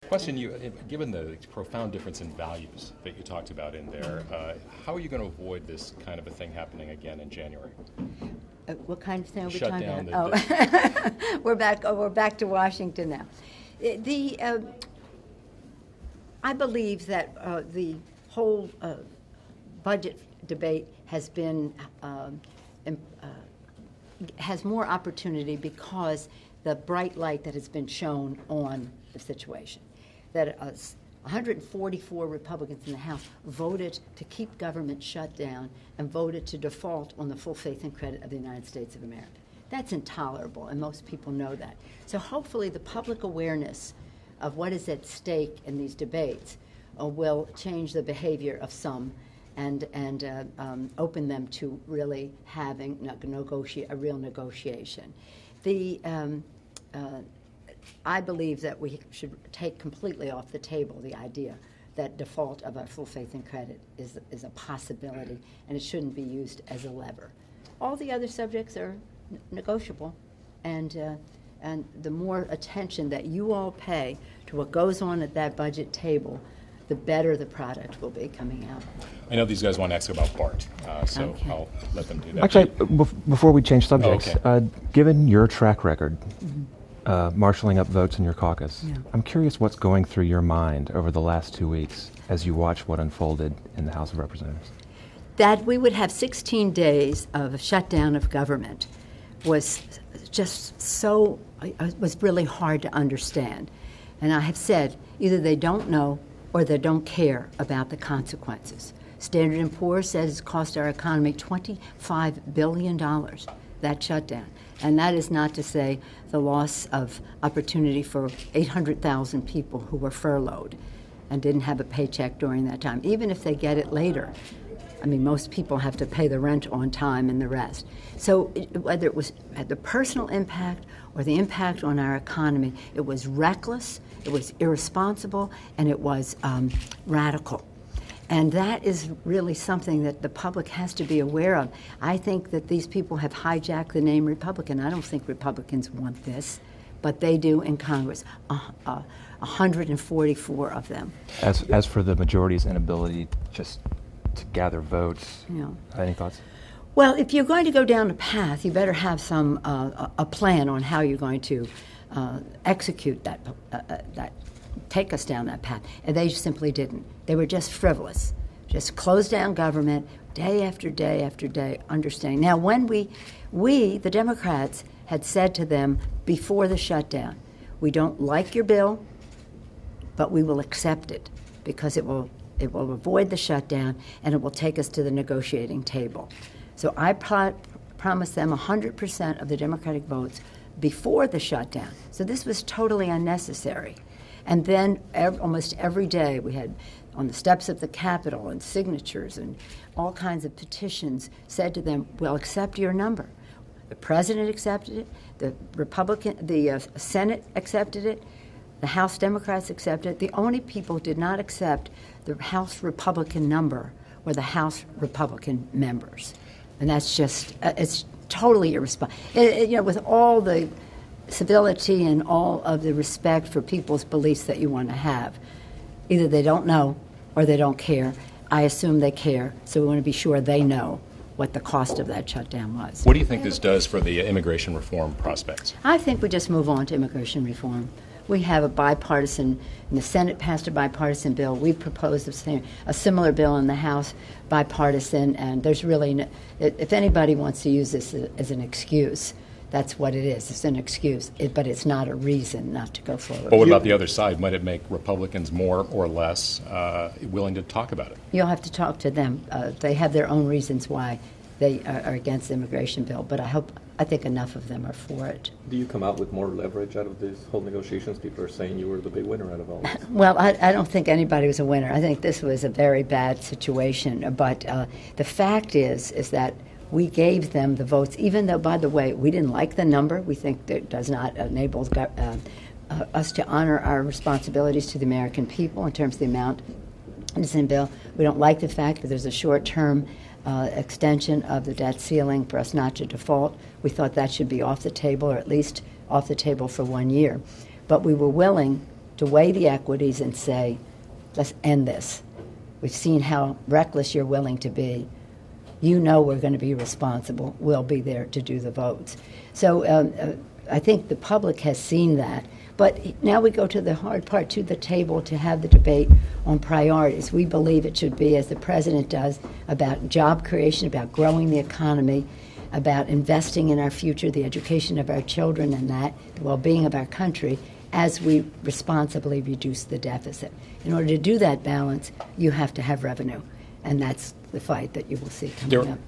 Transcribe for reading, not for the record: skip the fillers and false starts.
Question you, given the profound difference in values that you talked about in there, how are you going to avoid this kind of a thing happening again in January? What kind of thing are we Shut talking down about? We're back to Washington now. I believe that the whole budget debate has been has more opportunity because the bright light that has been shown on the situation. That 144 Republicans in the House voted to keep government shut down and voted to default on the full faith and credit of the United States of America. That's intolerable, and most people know that. So hopefully the public awareness of what is at stake in these debates will change the behavior of some and open them to really having a real negotiation. I believe that we should take completely off the table the idea that default of our full faith and credit is a possibility, and it shouldn't be used as a lever. All the other subjects are negotiable, and the more attention that you all pay to what goes on at that budget table, the better the product will be coming out. I know these guys want to ask about BART, so Okay. I'll let them do that. Actually, before we change subjects, okay. Given your track record, marshaling up votes in your caucus, Yeah. I'm curious what's going through your mind over the last 2 weeks as you watch what unfolded in the House of Representatives. That we would have 16 days of a shutdown of government was just so, it was really hard to understand. And I have said, either they don't know or they don't care about the consequences. Standard & Poor's says it's cost our economy $25 billion, that shutdown. And that is not to say the loss of opportunity for 800,000 people who were furloughed and didn't have a paycheck during that time. Even if they get it later, I mean, most people have to pay the rent on time and the rest. So whether it was had the personal impact or the impact on our economy, it was reckless, it was irresponsible, and it was radical. And that is really something that the public has to be aware of. I think that these people have hijacked the name Republican. I don't think Republicans want this, but they do in Congress, 144 of them. As for the majority's inability just to gather votes, any thoughts? Well, if you're going to go down a path, you better have some a plan on how you're going to execute that take us down that path. And they simply didn't. They were just frivolous, just closed down government day after day after day, understanding. Now, when we, the Democrats, had said to them before the shutdown, we don't like your bill, but we will accept it because it will avoid the shutdown and it will take us to the negotiating table. So I promised them 100% of the Democratic votes before the shutdown. So this was totally unnecessary. And then almost every day we had on the steps of the Capitol and signatures and all kinds of petitions said to them, we'll accept your number. The president accepted it, the Senate accepted it, the House Democrats accepted it. The only people who did not accept the House Republican number were the House Republican members. And that's just, it's totally irresponsible. With all the civility and all of the respect for people's beliefs that you want to have, either they don't know or they don't care. I assume they care, so we want to be sure they know what the cost of that shutdown was. What do you think this does for the immigration reform prospects? I think we just move on to immigration reform. We have a bipartisan, and the Senate passed a bipartisan bill. We proposed a similar bill in the House, bipartisan, and there's really, if anybody wants to use this as an excuse, that's what it is. It's an excuse, but it's not a reason not to go forward. But what about the other side? Might it make Republicans more or less willing to talk about it? You'll have to talk to them. They have their own reasons why they are against the immigration bill, but I think enough of them are for it. Do you come out with more leverage out of these whole negotiations? People are saying you were the big winner out of all this. Well, I don't think anybody was a winner. I think this was a very bad situation. But the fact is that we gave them the votes, even though, by the way, we didn't like the number. We think that it does not enable us to honor our responsibilities to the American people in terms of the amount that's in the bill. We don't like the fact that there's a short-term extension of the debt ceiling for us not to default. We thought that should be off the table, or at least off the table for 1 year. But we were willing to weigh the equities and say, let's end this. We've seen how reckless you're willing to be. You know we're going to be responsible. We'll be there to do the votes. So I think the public has seen that. But now we go to the hard part, to the table, to have the debate on priorities. We believe it should be, as the president does, about job creation, about growing the economy, about investing in our future, the education of our children, and that, the well-being of our country, as we responsibly reduce the deficit. In order to do that balance, you have to have revenue. And that's the fight that you will see coming up.